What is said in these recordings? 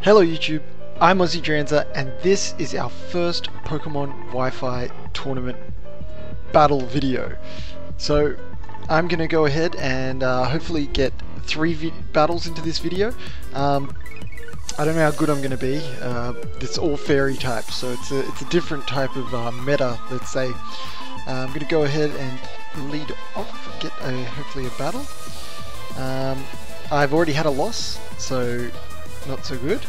Hello YouTube, I'm Aussie and this is our first Pokemon Wi-Fi tournament battle video. So I'm gonna go ahead and hopefully get 3 battles into this video. I don't know how good I'm gonna be. It's all fairy type, so it's a different type of meta, let's say. I'm gonna go ahead and lead off, get hopefully a battle. I've already had a loss, so not so good,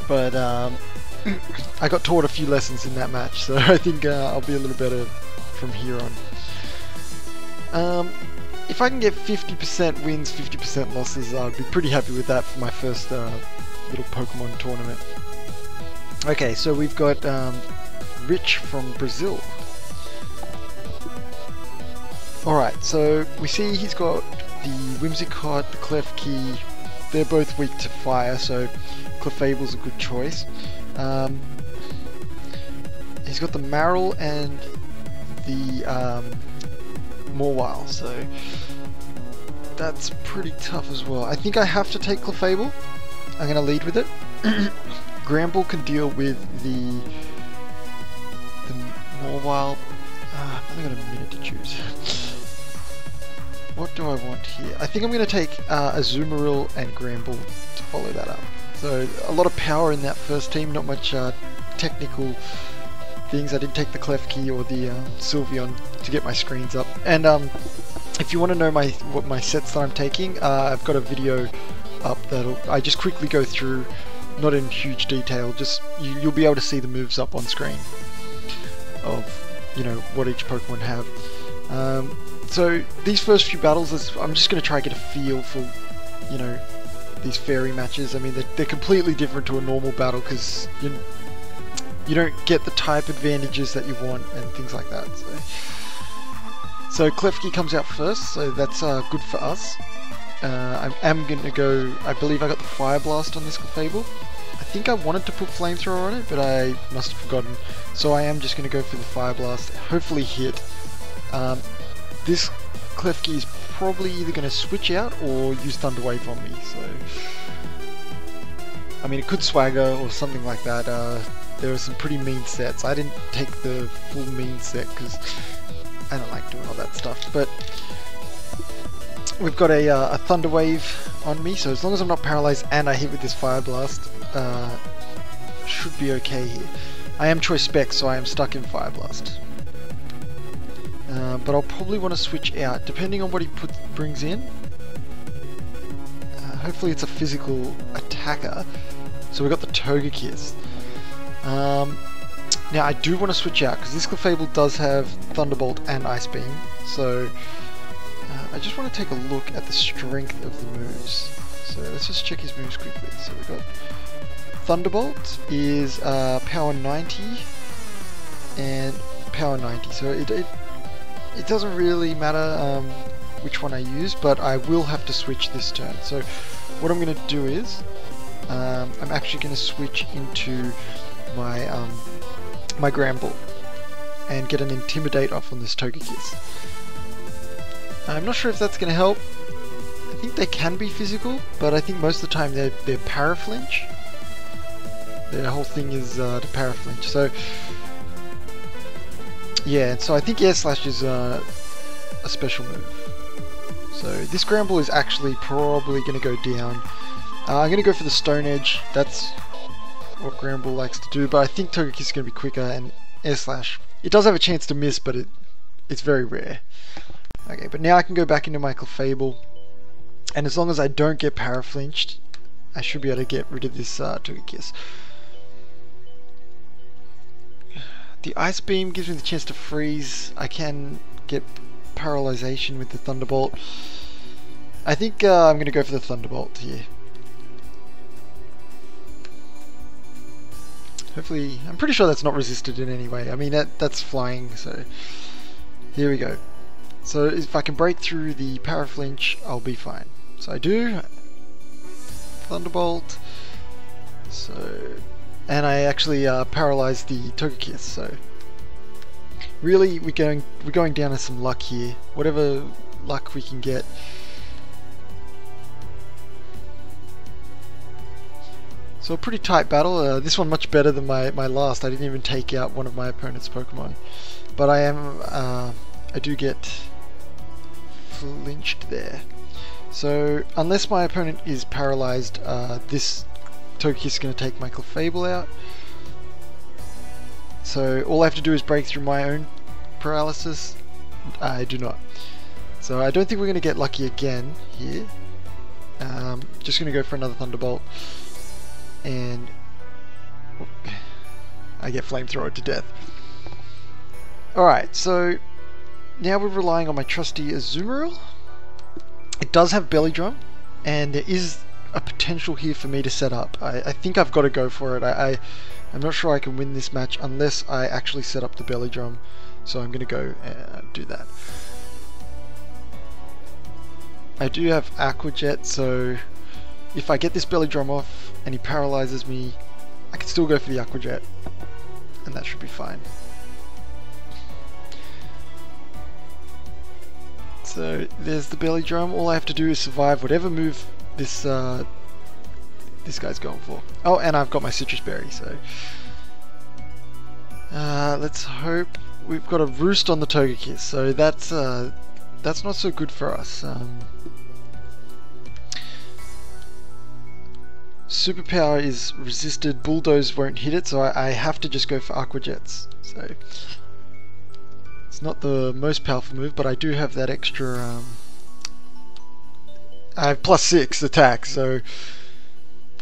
but I got taught a few lessons in that match, so I think I'll be a little better from here on. If I can get 50% wins, 50% losses, I'd be pretty happy with that for my first little Pokemon tournament. Okay, so we've got Rich from Brazil. Alright, so we see he's got the Whimsicott, the Klefki. They're both weak to fire, so Clefable's a good choice. He's got the Marill and the Mawile, so that's pretty tough as well. I think I have to take Clefable. I'm going to lead with it. Gramble can deal with the Mawile. I've only got a minute to choose. What do I want here? I think I'm going to take Azumarill and Gramble to follow that up. So a lot of power in that first team, not much technical things. I didn't take the Klefki or the Sylveon to get my screens up. And if you want to know what my sets that I'm taking, I've got a video up that'll I just quickly go through, not in huge detail. Just you'll be able to see the moves up on screen of what each Pokemon have. So these first few battles, I'm just going to try to get a feel for, these fairy matches. I mean, they're completely different to a normal battle because you don't get the type advantages that you want and things like that. So Klefki comes out first, so that's good for us. I am going to go, I believe I got the Fire Blast on this Clefable. I think I wanted to put Flamethrower on it, but I must have forgotten. So I am just going to go for the Fire Blast, hopefully hit. This Klefki is probably either going to switch out or use Thunder Wave on me, so I mean it could Swagger or something like that. There are some pretty mean sets. I didn't take the full mean set because I don't like doing all that stuff, but we've got a Thunder Wave on me, so as long as I'm not paralyzed and I hit with this Fire Blast, should be okay here. I am Choice Spec, so I am stuck in Fire Blast. But I'll probably want to switch out, depending on what he brings in. Hopefully it's a physical attacker. So we've got the Togekiss. Now I do want to switch out, because this Clefable does have Thunderbolt and Ice Beam. So I just want to take a look at the strength of the moves. So let's just check his moves quickly. So we've got Thunderbolt is power 90 and power 90. So it doesn't really matter which one I use, but I will have to switch this turn. So what I'm going to do is I'm actually going to switch into my my Gramble and get an Intimidate off on this Togekiss. I'm not sure if that's going to help. I think they can be physical, but I think most of the time they're Paraflinch. Their whole thing is to Paraflinch. So yeah, and so I think Air Slash is a special move. So this Gramble is actually probably going to go down. I'm going to go for the Stone Edge. That's what Gramble likes to do, but I think Togekiss is going to be quicker, and Air Slash, it does have a chance to miss, but it's very rare. Okay, but now I can go back into my Clefable, and as long as I don't get Paraflinched, I should be able to get rid of this Togekiss. The Ice Beam gives me the chance to freeze. I can get Paralyzation with the Thunderbolt. I think I'm going to go for the Thunderbolt here. Hopefully, I'm pretty sure that's not resisted in any way. I mean, that's flying, so here we go. So if I can break through the Paraflinch, I'll be fine. So I do. Thunderbolt. And I actually paralyzed the Togekiss, so really we're going down to some luck here. Whatever luck we can get. So a pretty tight battle. This one much better than my last. I didn't even take out one of my opponent's Pokemon. But I do get flinched there. So unless my opponent is paralyzed, this Togekiss is going to take my Clefable out. So all I have to do is break through my own paralysis. I do not. So I don't think we're going to get lucky again here. Just going to go for another Thunderbolt. And I get Flamethrower to death. Alright, so now we're relying on my trusty Azumarill. It does have Belly Drum, and there is a potential here for me to set up. I think I've got to go for it. I'm not sure I can win this match unless I actually set up the Belly Drum. So I'm going to go and do that. I do have Aqua Jet, so if I get this Belly Drum off and he paralyzes me, I can still go for the Aqua Jet, and that should be fine. So there's the Belly Drum. All I have to do is survive whatever move this guy's going for. Oh, and I've got my Citrus Berry, so let's hope. We've got a Roost on the Togekiss, so that's not so good for us. Superpower is resisted, Bulldoze won't hit it, so I have to just go for Aqua Jets. So it's not the most powerful move, but I do have that extra. I have +6 attack, so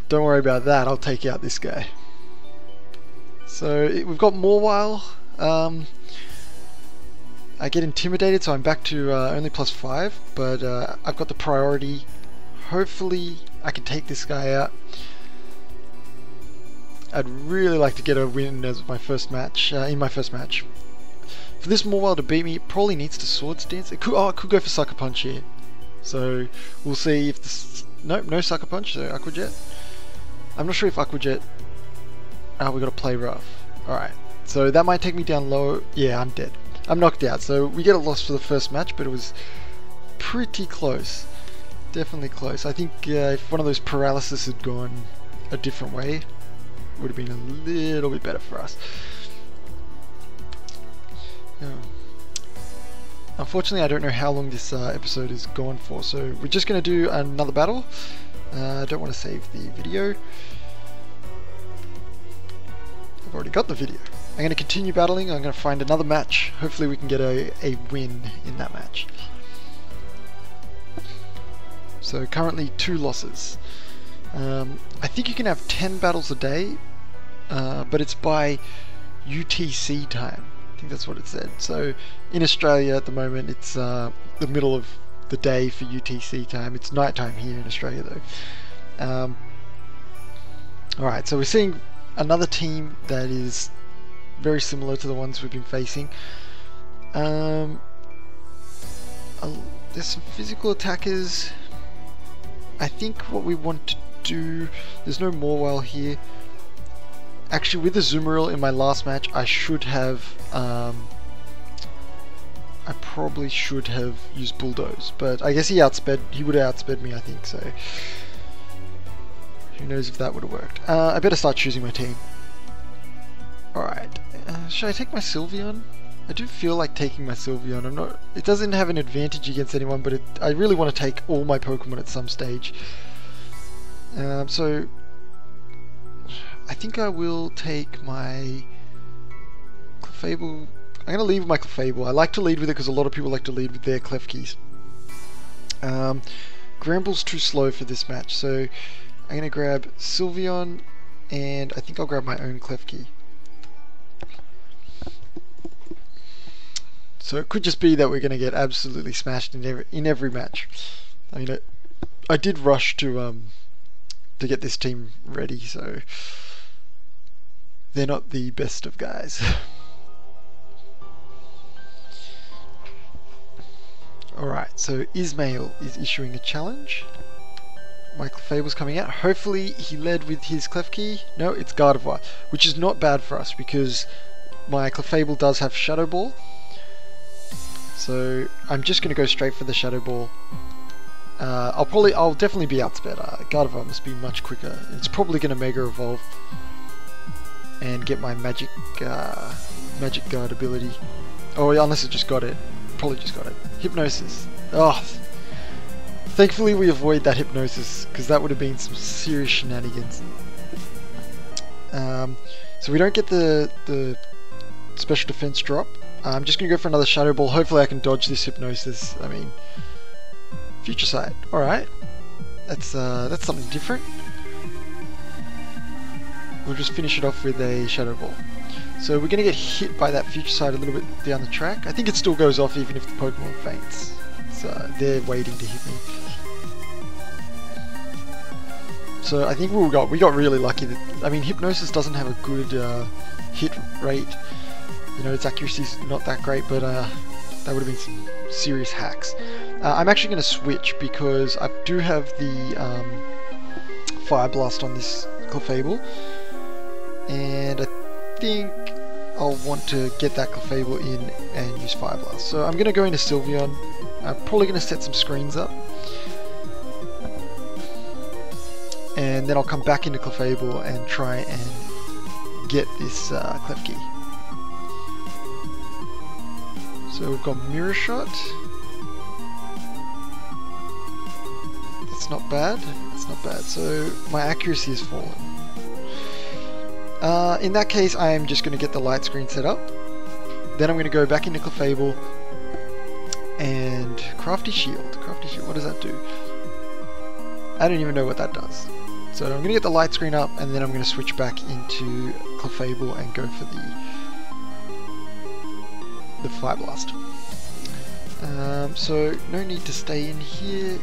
don't worry about that. I'll take out this guy. So we've got Mawile. I get intimidated, so I'm back to only +5, but I've got the priority. Hopefully I can take this guy out. I'd really like to get a win as my first match, in my first match. For this Mawile to beat me, it probably needs to Swords Dance. It could go for Sucker Punch here. So we'll see if this. Nope, no Sucker Punch, so Aqua Jet. I'm not sure if Aqua Jet. We got to play rough. Alright, so that might take me down low. Yeah, I'm dead. I'm knocked out, so we get a loss for the first match, but it was pretty close. Definitely close. I think if one of those paralysis had gone a different way, it would have been a little bit better for us. Unfortunately, I don't know how long this episode is gone for, so we're just going to do another battle. I don't want to save the video. I've already got the video. I'm going to continue battling. I'm going to find another match. Hopefully we can get a win in that match. So currently 2 losses. I think you can have 10 battles a day, but it's by UTC time. I think that's what it said. So in Australia at the moment it's the middle of the day for UTC time. It's night time here in Australia though. Alright, so we're seeing another team that is very similar to the ones we've been facing. There's some physical attackers. I think what we want to do, there's no Mawile here. Actually, with the Azumarill in my last match, I should have, I probably should have used Bulldoze, but I guess he would have outsped me, I think, so who knows if that would have worked. I better start choosing my team. Alright, should I take my Sylveon? I do feel like taking my Sylveon. It doesn't have an advantage against anyone, but I really want to take all my Pokemon at some stage. So I think I will take my Clefable. I'm going to lead with my Clefable. I like to lead with it because a lot of people like to lead with their Klefkis. Gramble's too slow for this match, so I'm going to grab Sylveon, and I think I'll grab my own Klefki. So it could just be that we're going to get absolutely smashed in every match. I mean, I did rush to get this team ready, so they're not the best of guys. Alright, so Ismail is issuing a challenge. My Clefable's coming out. Hopefully he led with his Klefki. No, it's Gardevoir, which is not bad for us because my Clefable does have Shadow Ball. So I'm just going to go straight for the Shadow Ball. I'll definitely be outsped. Gardevoir must be much quicker. It's probably going to Mega Evolve and get my Magic Guard ability. Oh, yeah, unless it just got it. Probably just got it. Hypnosis. Oh, thankfully we avoid that Hypnosis, because that would have been some serious shenanigans. So we don't get the special defense drop. I'm just going to go for another Shadow Ball. Hopefully I can dodge this Hypnosis. I mean, Future Sight. Alright. That's something different. We'll just finish it off with a Shadow Ball. So we're going to get hit by that Future Sight a little bit down the track. I think it still goes off even if the Pokemon faints. So they're waiting to hit me. So I think we got really lucky. I mean, Hypnosis doesn't have a good hit rate. You know, its accuracy's not that great, but that would have been some serious hacks. I'm actually going to switch because I do have the Fire Blast on this Clefable, and I think I'll want to get that Clefable in and use Fire Blast. So I'm going to go into Sylveon. I'm probably going to set some screens up, and then I'll come back into Clefable and try and get this Klefki. So we've got Mirror Shot. That's not bad. That's not bad. So my accuracy has fallen. In that case, I am just going to get the light screen set up. Then I'm going to go back into Clefable and Crafty Shield. Crafty Shield, what does that do? I don't even know what that does. So I'm going to get the light screen up, and then I'm going to switch back into Clefable and go for the Fire Blast. So no need to stay in here.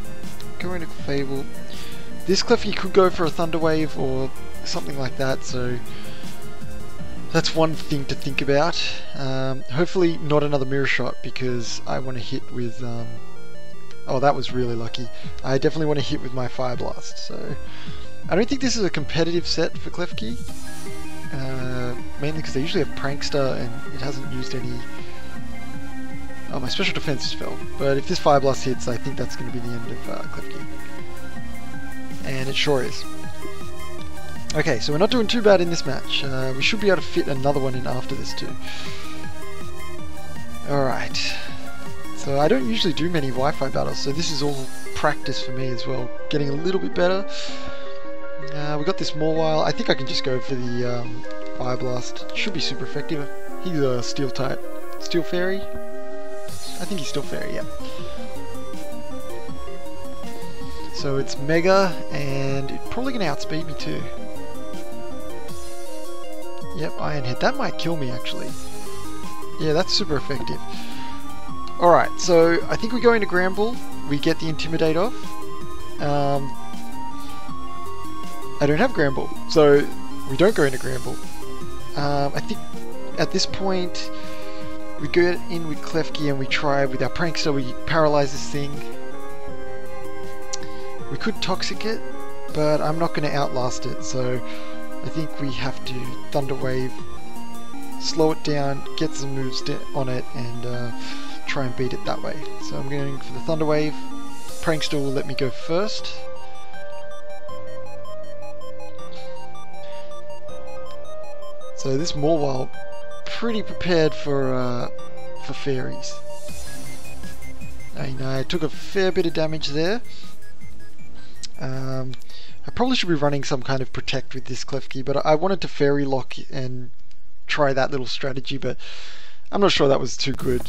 Go into Clefable. This Klefki could go for a Thunder Wave or something like that, so that's one thing to think about. Hopefully not another Mirror Shot, because I want to hit with oh, that was really lucky. I definitely want to hit with my Fire Blast. So I don't think this is a competitive set for Klefki, mainly because they usually have Prankster and it hasn't used any. Oh, my special defense is fell, but if this Fire Blast hits, I think that's going to be the end of Klefki. And it sure is. Okay, so we're not doing too bad in this match. We should be able to fit another one in after this too. Alright. So I don't usually do many Wi-Fi battles, so this is all practice for me as well. Getting a little bit better. We got this Mawile. I think I can just go for the Fire Blast. It should be super effective. He's a Steel type. Steel Fairy? I think he's Steel Fairy, yeah. So it's Mega, and it's probably going to outspeed me too. Yep, Iron Head. That might kill me actually. Yeah, that's super effective. Alright, so I think we go into Gramble. We get the Intimidate off. I don't have Gramble, so we don't go into Gramble. I think at this point we go in with Klefki and we try with our Prankster. We paralyze this thing. We could Toxic it, but I'm not going to outlast it, so I think we have to Thunder Wave, slow it down, get some moves on it, and try and beat it that way. So I'm going for the Thunder Wave. Prankster will let me go first. So this Mawile, pretty prepared for fairies. I took a fair bit of damage there. I probably should be running some kind of Protect with this Klefki, but I wanted to Fairy Lock and try that little strategy, but I'm not sure that was too good.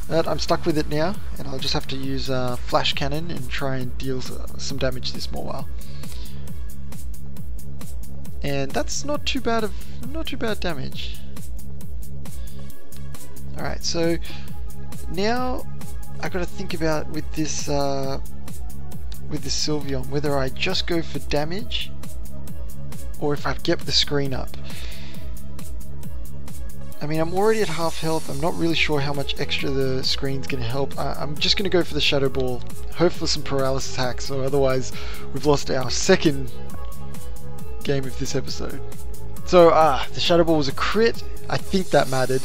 But I'm stuck with it now, and I'll just have to use Flash Cannon and try and deal some damage to this Mawile. And that's not too bad damage. Alright, so now I got to think about with this Sylveon, whether I just go for damage or if I get the screen up. I mean, I'm already at half health. I'm not really sure how much extra the screen's going to help. I'm just going to go for the Shadow Ball, hope for some paralysis hacks, or otherwise we've lost our second game of this episode. So, the Shadow Ball was a crit. I think that mattered.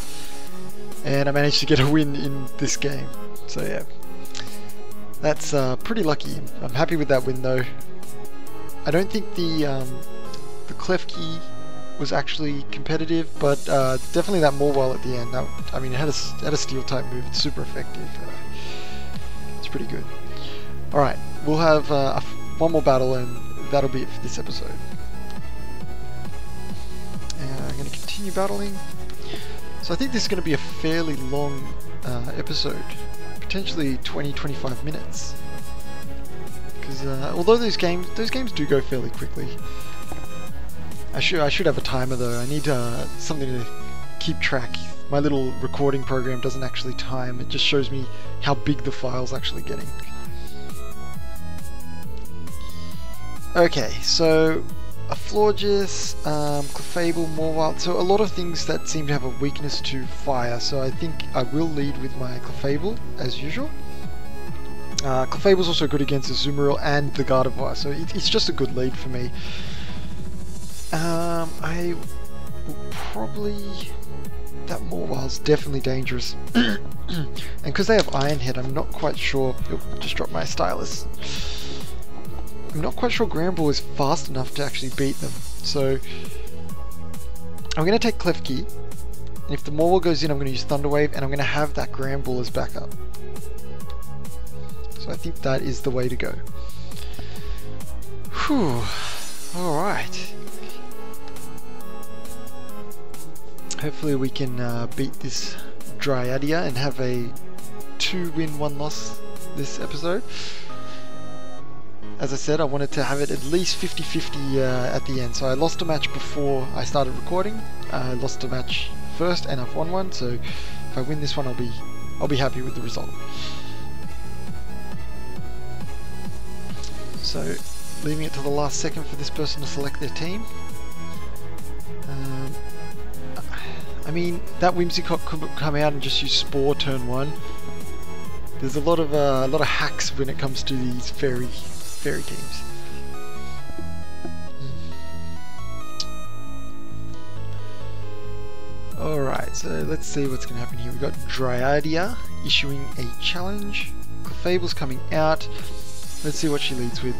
And I managed to get a win in this game. So, yeah. That's pretty lucky. I'm happy with that win though. I don't think the clef key was actually competitive, but definitely that Morwell at the end. That, I mean, it had a steel type move. It's super effective. It's pretty good. All right, we'll have one more battle, and that'll be it for this episode. I'm going to continue battling. So I think this is going to be a fairly long episode, potentially 20-25 minutes. Because although those games do go fairly quickly. I should have a timer though. I need something to keep track. My little recording program doesn't actually time. It just shows me how big the file's actually getting. Okay, so a Florges, Clefable, Morwild, so a lot of things that seem to have a weakness to fire, so I think I will lead with my Clefable, as usual. Clefable's also good against the Azumarill and the Gardevoir, so it's just a good lead for me. I will probably... That Morwild's definitely dangerous. And because they have Iron Head, I'm not quite sure... Oh, just dropped my stylus. I'm not quite sure Granbull is fast enough to actually beat them, so I'm going to take Klefki, and if the Morwell goes in I'm going to use Thunder Wave, and I'm going to have that Granbull as backup. So I think that is the way to go. Whew, alright. Hopefully we can beat this Dryadia and have a 2-win, 1-loss this episode. As I said, I wanted to have it at least 50-50 at the end. So I lost a match before I started recording. I lost a match first, and I've won one. So if I win this one, I'll be happy with the result. So leaving it to the last second for this person to select their team. I mean, that Whimsicott could come out and just use Spore turn 1. There's a lot of hacks when it comes to these fairy teams. Alright, so let's see what's going to happen here. We've got Dryadia issuing a challenge. Clefable's coming out. Let's see what she leads with.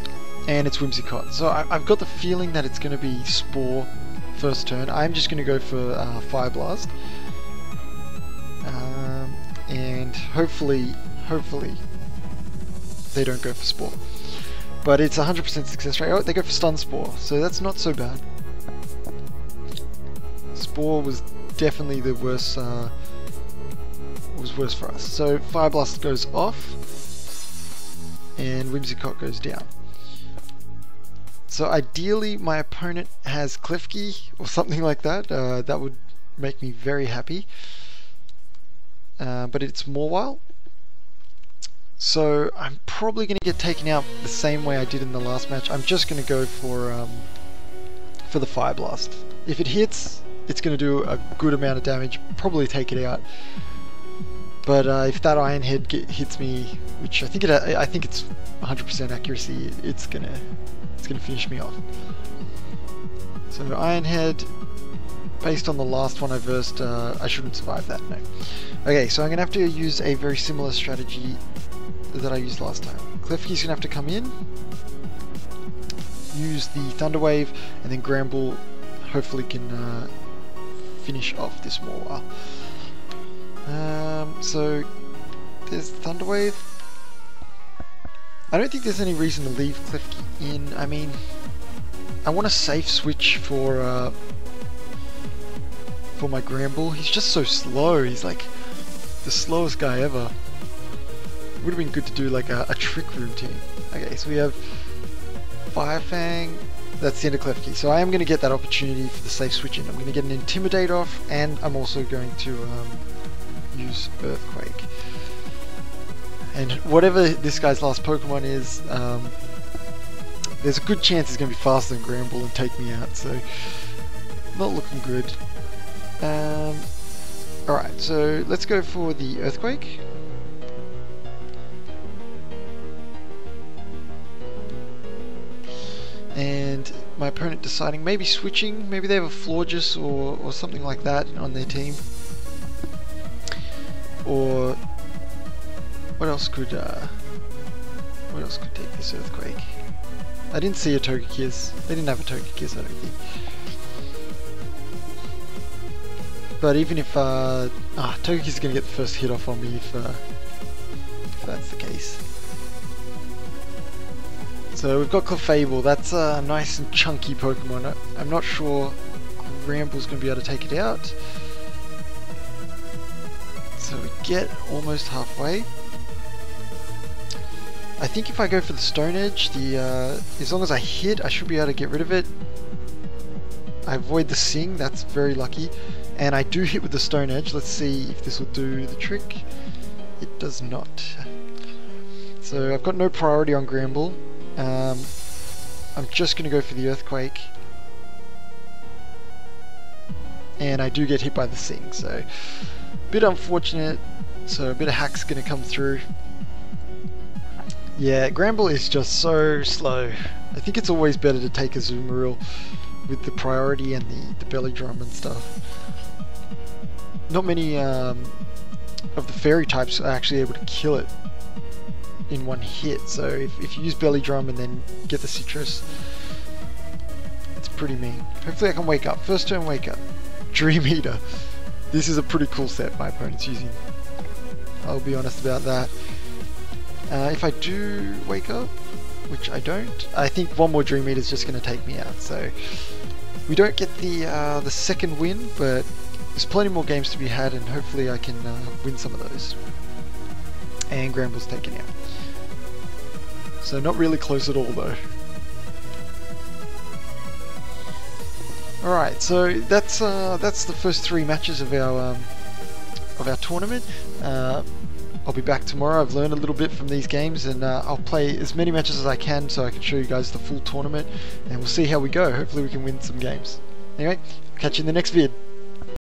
And it's Whimsicott. So I've got the feeling that it's going to be Spore first turn. I'm just going to go for Fire Blast. And hopefully they don't go for Spore. But it's 100% success rate. Oh, they go for Stun Spore, so that's not so bad. Spore was definitely the worst. Was worse for us. So Fire Blast goes off, and Whimsicott goes down. So ideally, my opponent has Klefki or something like that. That would make me very happy. But it's Morwild. So I'm probably going to get taken out the same way I did in the last match. I'm just going to go for the Fire Blast. If it hits, it's going to do a good amount of damage, probably take it out. But if that Iron Head hits me, which I think it's 100% accuracy, it's gonna finish me off. So Iron Head, based on the last one I versed, I shouldn't survive that. No. Okay, so I'm gonna have to use a very similar strategy that I used last time. Klefki's gonna have to come in, use the Thunder Wave, and then Granbull hopefully can finish off this Morwild. So there's Thunder Wave. I don't think there's any reason to leave Klefki in. I mean, I want a safe switch for my Granbull. He's just so slow. He's like the slowest guy ever. Would have been good to do like a Trick Room team. Okay, so we have Fire Fang. That's the end of Klefki. So I am going to get that opportunity for the safe switch in. I'm going to get an Intimidate off, and I'm also going to use Earthquake. And whatever this guy's last Pokemon is, there's a good chance he's going to be faster than Granbull and take me out, so not looking good. Alright, so let's go for the Earthquake. And my opponent deciding, maybe switching, maybe they have a Florges or something like that on their team. Or what else could What else could take this earthquake? I didn't see a Togekiss. They didn't have a Togekiss, I don't think. But even if Togekiss is going to get the first hit off on me if that's the case. So we've got Clefable. That's a nice and chunky Pokemon. I'm not sure Gramble's going to be able to take it out. So we get almost halfway. I think if I go for the Stone Edge, as long as I hit, I should be able to get rid of it. I avoid the Sing, that's very lucky. And I do hit with the Stone Edge. Let's see if this will do the trick. It does not. So I've got no priority on Gramble. I'm just going to go for the Earthquake. And I do get hit by the Sing, so a bit unfortunate. So a bit of hack's going to come through. Yeah, Gramble is just so slow. I think it's always better to take a Azumarill with the priority and the belly drum and stuff. Not many of the fairy types are actually able to kill it in one hit, so if you use belly drum and then get the citrus, it's pretty mean. Hopefully I can wake up. First turn wake up. Dream Eater. This is a pretty cool set my opponent's using. I'll be honest about that. If I do wake up, which I don't, I think one more Dream Eater is just going to take me out. So we don't get the second win, but there's plenty more games to be had, and hopefully I can win some of those. And Gramble's taken out. So not really close at all though. Alright, so that's the first 3 matches of our tournament. I'll be back tomorrow. I've learned a little bit from these games, and I'll play as many matches as I can so I can show you guys the full tournament, and we'll see how we go. Hopefully we can win some games. Anyway, catch you in the next vid.